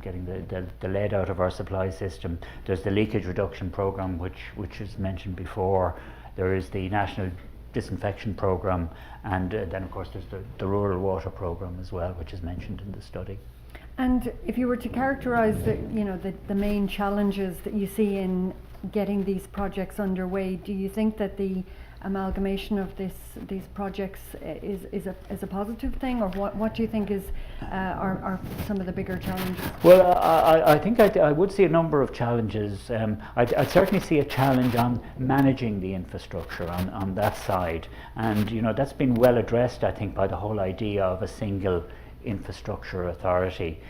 getting the lead out of our supply system. There's the leakage reduction programme, which is mentioned before. There is the national disinfection programme, and then of course there's the rural water programme as well, which is mentioned in the study. And if you were to characterise the main challenges that you see in getting these projects underway, do you think that the amalgamation of these projects is a positive thing, or what do you think are some of the bigger challenges? Well, I think I would see a number of challenges. I'd certainly see a challenge on managing the infrastructure on that side, and that's been well addressed, I think, by the whole idea of a single infrastructure authority.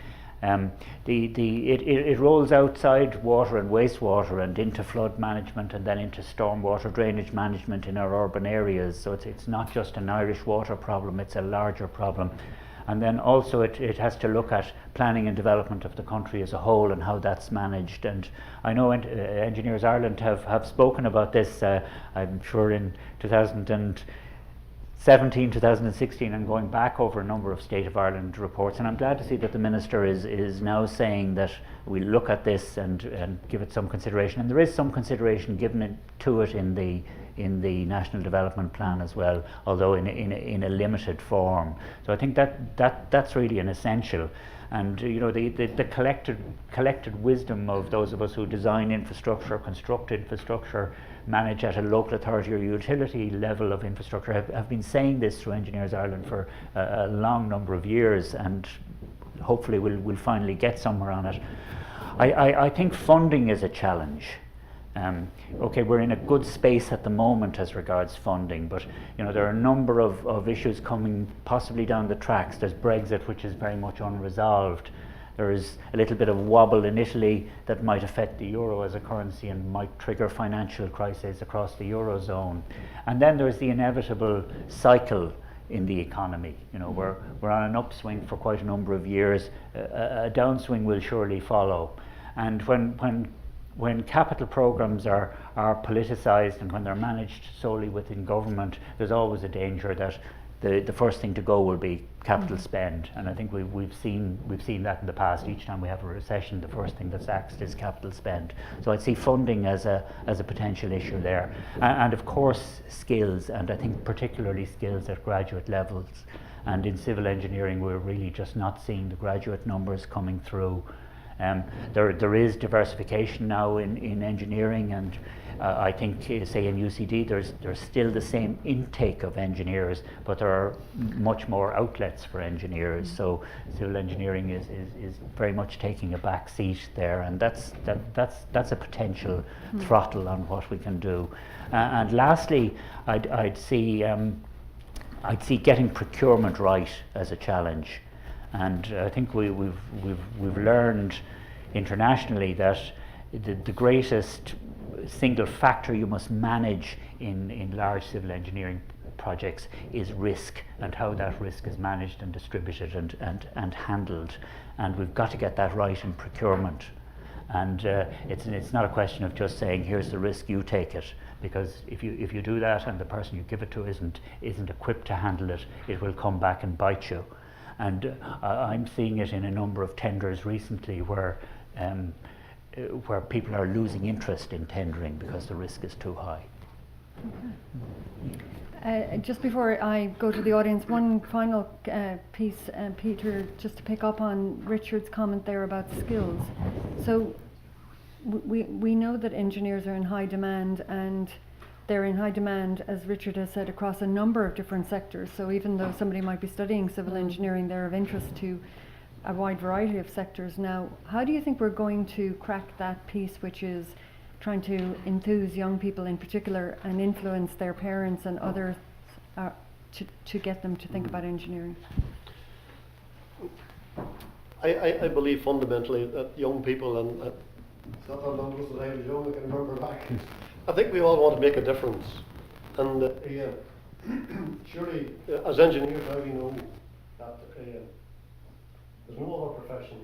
It rolls outside water and wastewater and into flood management, and then into stormwater drainage management in our urban areas. So it's not just an Irish water problem, it's a larger problem. And then also it has to look at planning and development of the country as a whole and how that's managed. And I know Engineers Ireland have spoken about this, I'm sure in 2017, 2016, and going back over a number of State of Ireland reports. And I'm glad to see that the Minister is now saying that we look at this and give it some consideration. And there is some consideration given to it in in the National Development Plan as well, although in a limited form. So I think that's really an essential. And the collected wisdom of those of us who design infrastructure, construct infrastructure, manage at a local authority or utility level of infrastructure have been saying this through Engineers Ireland for a long number of years, and hopefully we'll finally get somewhere on it. I think funding is a challenge. Okay, we're in a good space at the moment as regards funding, but there are a number of issues coming possibly down the tracks. There's Brexit, which is very much unresolved. There is a little bit of wobble in Italy that might affect the euro as a currency and might trigger financial crises across the eurozone. And then there's the inevitable cycle in the economy. We're on an upswing for quite a number of years. A downswing will surely follow. And when capital programs are politicised and when they're managed solely within government, there's always a danger that the first thing to go will be capital spend. And I think we've seen that in the past. Each time we have a recession, the first thing that's axed is capital spend. So I'd see funding as a potential issue there, and of course skills, and I think particularly skills at graduate levels. And in civil engineering, we're really just not seeing the graduate numbers coming through. There is diversification now in engineering, and I think, say in UCD, there's still the same intake of engineers, but there are much more outlets for engineers. So civil engineering is very much taking a back seat there, and that's a potential throttle on what we can do. And lastly, I'd see getting procurement right as a challenge. And I think we've learned internationally that the greatest single factor you must manage in large civil engineering projects is risk, and how that risk is managed and distributed and handled. And we've got to get that right in procurement. And it's not a question of just saying, here's the risk, you take it. Because if you do that and the person you give it to isn't equipped to handle it, it will come back and bite you. And I'm seeing it in a number of tenders recently where people are losing interest in tendering because the risk is too high. Okay. Just before I go to the audience, one final piece, Peter, just to pick up on Richard's comment there about skills. So we know that engineers are in high demand, and they're in high demand, as Richard has said, across a number of different sectors. So even though somebody might be studying civil engineering, they're of interest to a wide variety of sectors. Now, how do you think we're going to crack that piece, which is trying to enthuse young people in particular and influence their parents and others to get them to think about engineering? I believe fundamentally that young people, and it's not that long ago that I was young, I can remember back. I think we all want to make a difference, and surely as engineers now we know that there's no other profession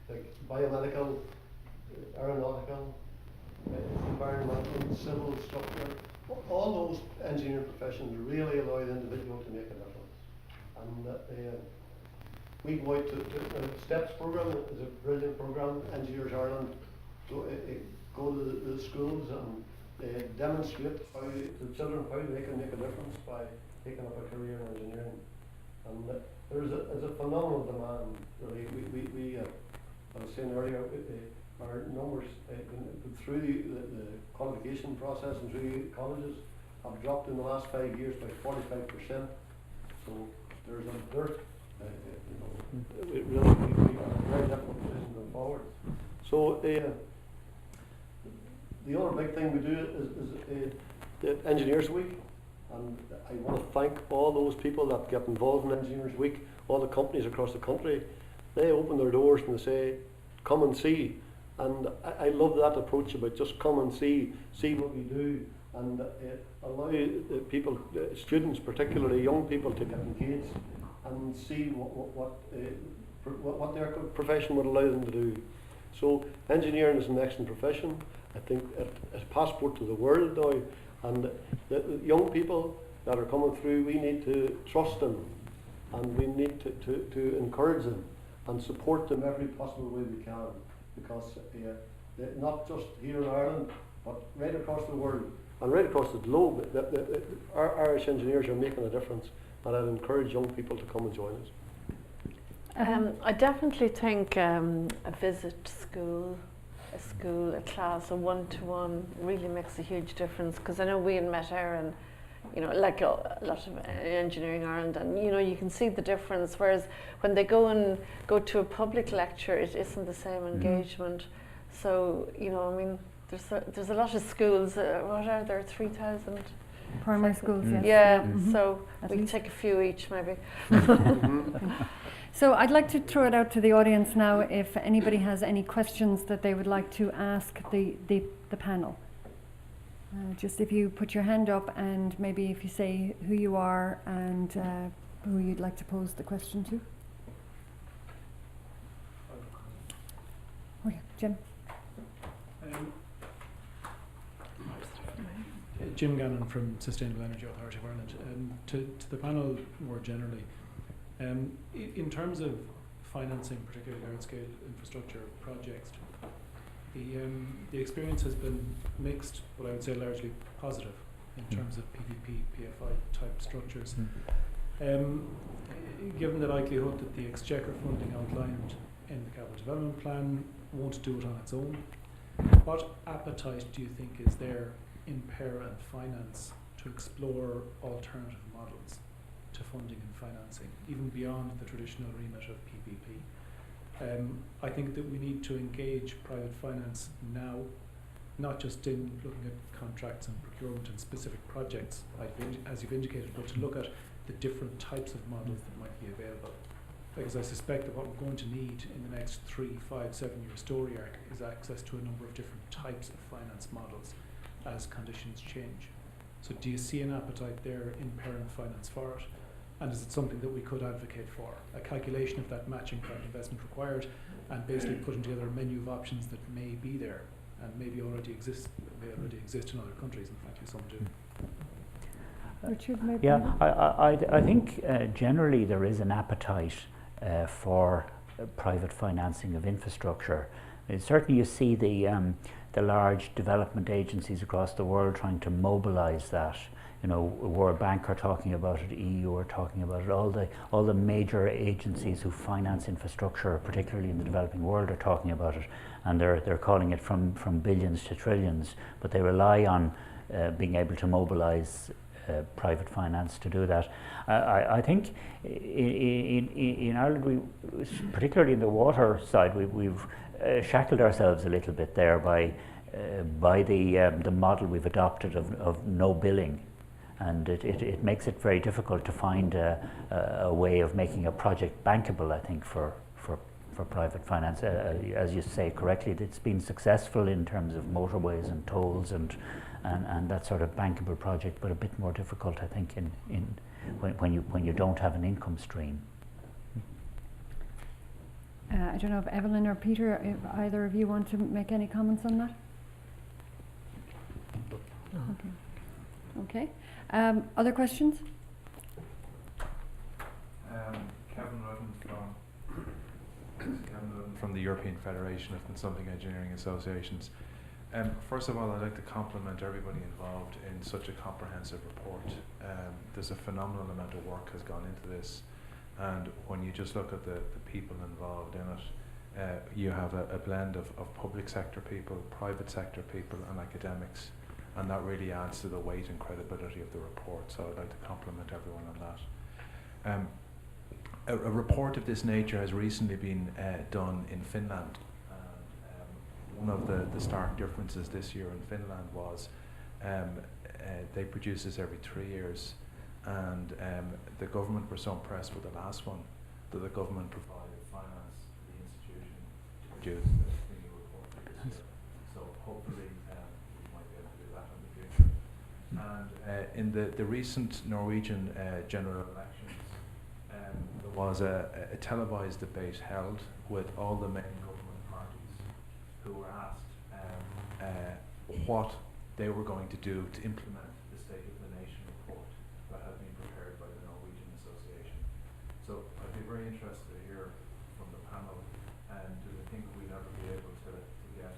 like biomedical, aeronautical, environmental, civil, structure. All those engineering professions really allow the individual to make a difference. And we go out to the STEPS program is a brilliant program. Engineers Ireland go to the schools and demonstrate how the children how they can make a difference by taking up a career in engineering. And there's a phenomenal demand. Really, we I was saying earlier, our numbers through the qualification process and through colleges have dropped in the last 5 years by 45%. So there's a dearth. It really we are in a very difficult position going forward. So the other big thing we do is the Engineers Week, and I want to thank all those people that get involved in Engineers Week, all the companies across the country. They open their doors and they say, come and see. And I love that approach about just come and see what we do, and allow people, students, particularly young people, to get engaged and see what their profession would allow them to do. So engineering is an excellent profession. I think it's a passport to the world now, and the young people that are coming through, we need to trust them, and we need to encourage them and support them every possible way we can, because not just here in Ireland, but right across the world, and right across the globe, our Irish engineers are making a difference, and I'd encourage young people to come and join us. I definitely think a visit a class, a one-to-one really makes a huge difference, because I know we in Met Éireann, you know, like a lot of Engineering Ireland, and you know, you can see the difference, whereas when they go to a public lecture, it isn't the same engagement. So, you know, I mean, there's a lot of schools, what are there, 3,000? Primary schools, yes. Yeah, Mhm. so At we least. take a few each maybe. So I'd like to throw it out to the audience now if anybody has any questions that they would like to ask the panel. Just if you put your hand up, and maybe if you say who you are and who you'd like to pose the question to. Oh yeah, Jim. Jim Gannon from Sustainable Energy Authority of Ireland. To the panel more generally, in terms of financing particularly large-scale infrastructure projects, the experience has been mixed, but I would say largely positive in terms of PPP, PFI type structures. Given the likelihood that the Exchequer funding outlined in the Capital Development Plan won't do it on its own, what appetite do you think is there in PER and finance to explore alternative models to funding and financing, even beyond the traditional remit of PPP? I think that we need to engage private finance now, not just in looking at contracts and procurement and specific projects, as you've indicated, but to look at the different types of models that might be available. Because I suspect that what we're going to need in the next 3, 5, 7-year story arc is access to a number of different types of finance models as conditions change. So do you see an appetite there in parent finance for it? And is it something that we could advocate for? A calculation of that matching private investment required, and basically putting together a menu of options that may be there and maybe already exist in other countries, in fact some do. Richard, maybe? Yeah, I think generally there is an appetite for private financing of infrastructure. Certainly you see the large development agencies across the world trying to mobilise that. You know, World Bank are talking about it, EU are talking about it, all the major agencies who finance infrastructure, particularly in the developing world, are talking about it, and they're calling it from billions to trillions, but they rely on being able to mobilise private finance to do that. I think in Ireland, particularly in the water side, we've shackled ourselves a little bit there by the model we've adopted of no billing, and it makes it very difficult to find a way of making a project bankable, I think, for private finance. As you say correctly, it's been successful in terms of motorways and tolls and that sort of bankable project, but a bit more difficult, I think, when you don't have an income stream. I don't know if Evelyn or Peter, if either of you want to make any comments on that? No. Okay. Other questions? Kevin Rudden from the European Federation of Consulting Engineering Associations. First of all, I'd like to compliment everybody involved in such a comprehensive report. There's a phenomenal amount of work has gone into this, and when you just look at the people involved in it, you have a blend of public sector people, private sector people and academics, and that really adds to the weight and credibility of the report, so I'd like to compliment everyone on that. A report of this nature has recently been done in Finland. One of the stark differences this year in Finland was they produce this every 3 years, and the government were so impressed with the last one that the government provided finance to the institution to produce a 3-year report this year. So hopefully we might be able to do that in the future. And in the recent Norwegian general elections, there was a televised debate held with all the main government parties who were asked what they were going to do to implement the State of the Nation report that had been prepared by the Norwegian Association. So I'd be very interested to hear from the panel, and do they think we'll ever be able to get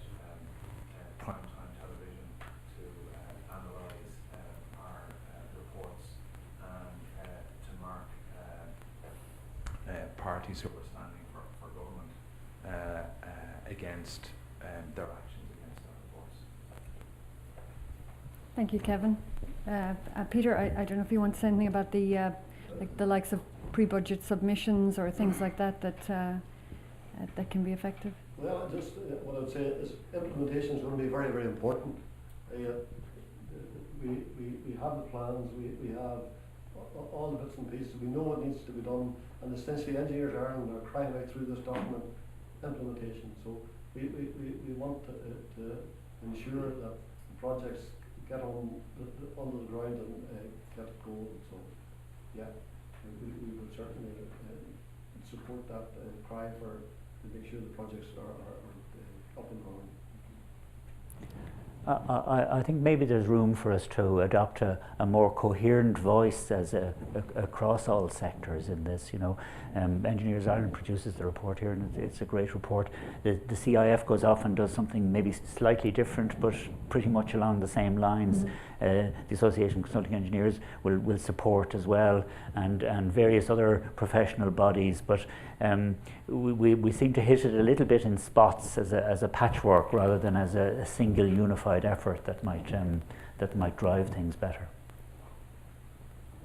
primetime television to analyse parties who are standing for government against their actions against our reports. Thank you, Kevin. Peter, I don't know if you want to say anything about the like the likes of pre-budget submissions or things like that that can be effective. Well, just what I would say is implementation is going to be very, very important. We have the plans, we have all the bits and pieces, we know what needs to be done, and essentially Engineers Ireland are crying out through this document implementation. So we want to ensure that the projects get on under the ground and get going. So yeah, we would certainly support that cry for to make sure the projects are up and running. I think maybe there's room for us to adopt a more coherent voice as across all sectors in this. You know, Engineers Ireland produces the report here, and it's a great report. The CIF goes off and does something maybe slightly different, but pretty much along the same lines. The Association of Consulting Engineers will support as well, and various other professional bodies. But we seem to hit it a little bit in spots as a patchwork rather than as a single unified effort that might drive things better.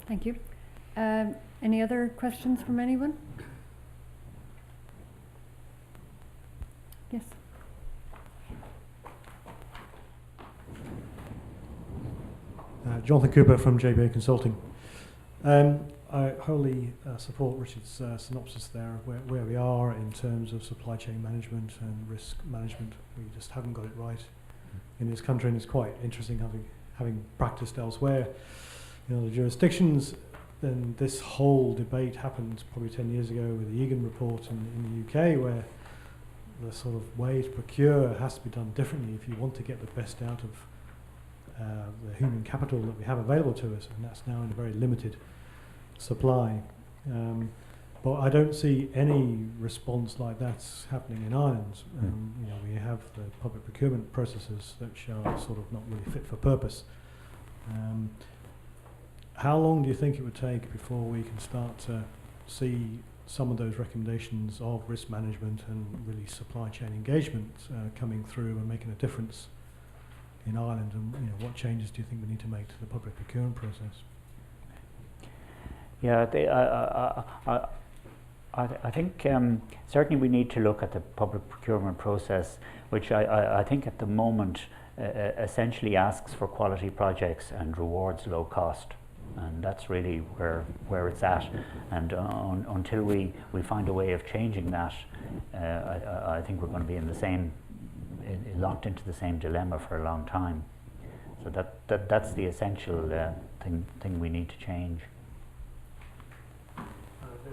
Thank you. Any other questions from anyone? Yes. Jonathan Cooper from JBA Consulting. I wholly support Richard's synopsis there, where we are in terms of supply chain management and risk management. We just haven't got it right in this country, and it's quite interesting having practiced elsewhere. You know, the jurisdictions. Then this whole debate happened probably 10 years ago with the Egan report in the UK, where the sort of way to procure has to be done differently if you want to get the best out of the human capital that we have available to us, and that's now in a very limited supply. But I don't see any response like that's happening in Ireland. You know, we have the public procurement processes which are sort of not really fit for purpose. How long do you think it would take before we can start to see some of those recommendations of risk management and really supply chain engagement coming through and making a difference in Ireland? And you know, what changes do you think we need to make to the public procurement process? Yeah, I think certainly we need to look at the public procurement process, which I think at the moment essentially asks for quality projects and rewards low cost. And that's really where it's at. And until we find a way of changing that, I think we're going to be in the same, locked into the same dilemma for a long time. So that's the essential thing we need to change.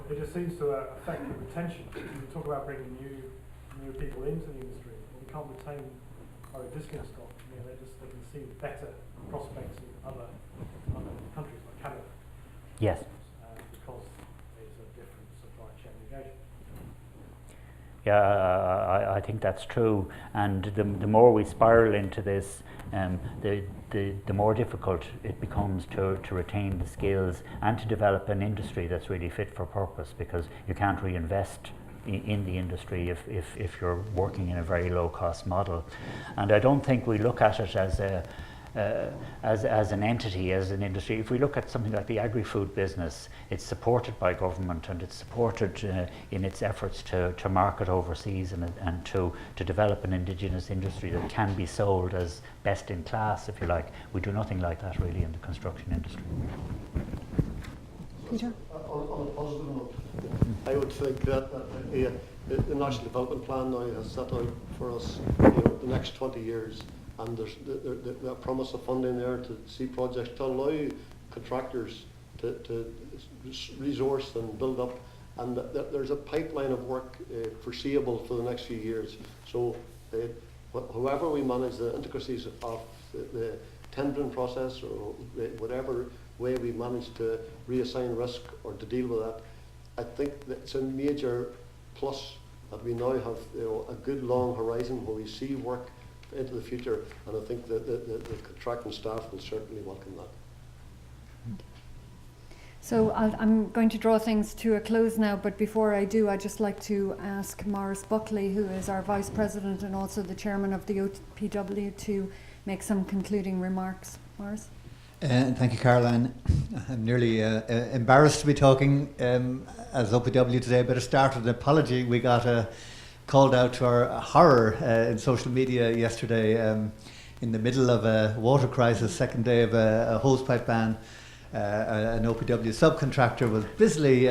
It just seems to affect the retention. You talk about bringing new people into the industry. We can't retain our existing stock. You know, they can see better prospects in other countries like Canada. Yes. Because there's a different supply chain engagement. Yeah, I think that's true. And the more we spiral into this, the more difficult it becomes to retain the skills and to develop an industry that's really fit for purpose, because you can't reinvest in the industry if you're working in a very low cost model. And I don't think we look at it as an entity, as an industry. If we look at something like the agri-food business, it's supported by government, and it's supported in its efforts to market overseas and to develop an indigenous industry that can be sold as best in class, if you like. We do nothing like that really in the construction industry. Peter? On a positive note, I would think that the National Development Plan now has set out for us, you know, the next 20 years. And there's the promise of funding there to see projects to allow contractors to resource and build up, and there's a pipeline of work foreseeable for the next few years. So however we manage the intricacies of the tendering process, or whatever way we manage to reassign risk or to deal with that, I think that it's a major plus that we now have, you know, a good long horizon where we see work into the future, and I think that the contracting staff will certainly welcome that. So I'm going to draw things to a close now, but before I do, I'd just like to ask Maurice Buckley, who is our Vice President and also the Chairman of the OPW, to make some concluding remarks. Maurice? Thank you, Caroline. I'm nearly embarrassed to be talking as OPW today. Better start with an apology. We got called out to our horror in social media yesterday in the middle of a water crisis, second day of a hosepipe ban. An OPW subcontractor was busily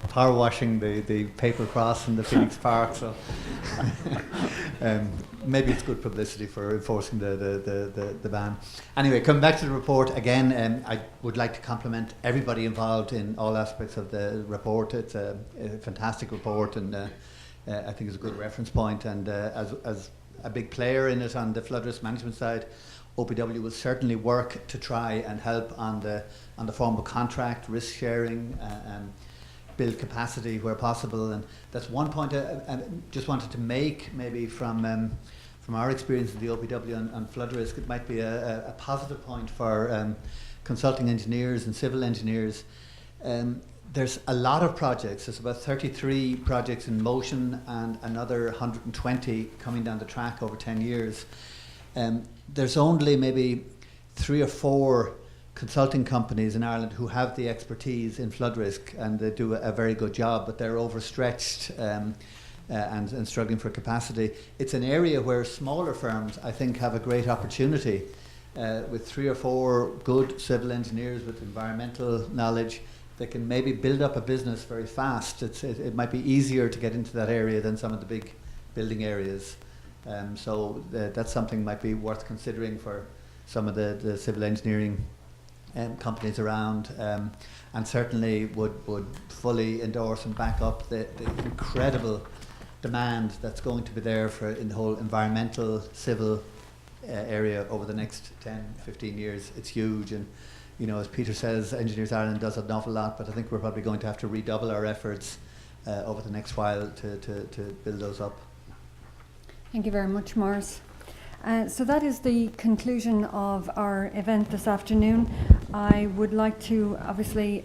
power washing the paper cross in the Phoenix Park, so maybe it's good publicity for enforcing the ban. Anyway, coming back to the report again, I would like to compliment everybody involved in all aspects of the report. It's a fantastic report, and I think it's a good reference point, and as a big player in it on the flood risk management side, OPW will certainly work to try and help on the formal contract, risk sharing, build capacity where possible. And that's one point I just wanted to make, maybe from our experience in the OPW on flood risk. It might be a positive point for consulting engineers and civil engineers. There's a lot of projects. There's about 33 projects in motion and another 120 coming down the track over 10 years. There's only maybe 3 or 4 consulting companies in Ireland who have the expertise in flood risk, and they do a very good job, but they're overstretched and struggling for capacity. It's an area where smaller firms, I think, have a great opportunity with 3 or 4 good civil engineers with environmental knowledge. They can maybe build up a business very fast. It might be easier to get into that area than some of the big building areas. So that's something might be worth considering for some of the civil engineering companies around, and certainly would fully endorse and back up the incredible demand that's going to be there for in the whole environmental civil area over the next 10-15 years. It's huge, and you know, as Peter says, Engineers Ireland does an awful lot, but I think we're probably going to have to redouble our efforts over the next while to build those up. Thank you very much, Maurice. So that is the conclusion of our event this afternoon. I would like to obviously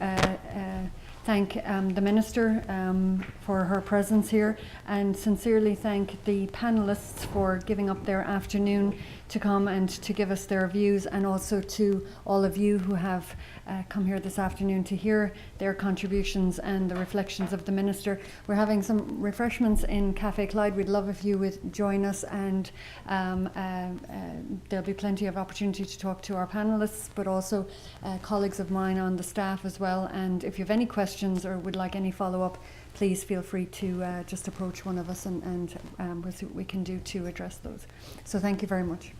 thank the Minister for her presence here, and sincerely thank the panellists for giving up their afternoon to come and to give us their views, and also to all of you who have come here this afternoon to hear their contributions and the reflections of the Minister. We're having some refreshments in Cafe Clyde. We'd love if you would join us, and there'll be plenty of opportunity to talk to our panellists, but also colleagues of mine on the staff as well. And if you have any questions or would like any follow-up, please feel free to just approach one of us, and we'll see what we can do to address those. So thank you very much.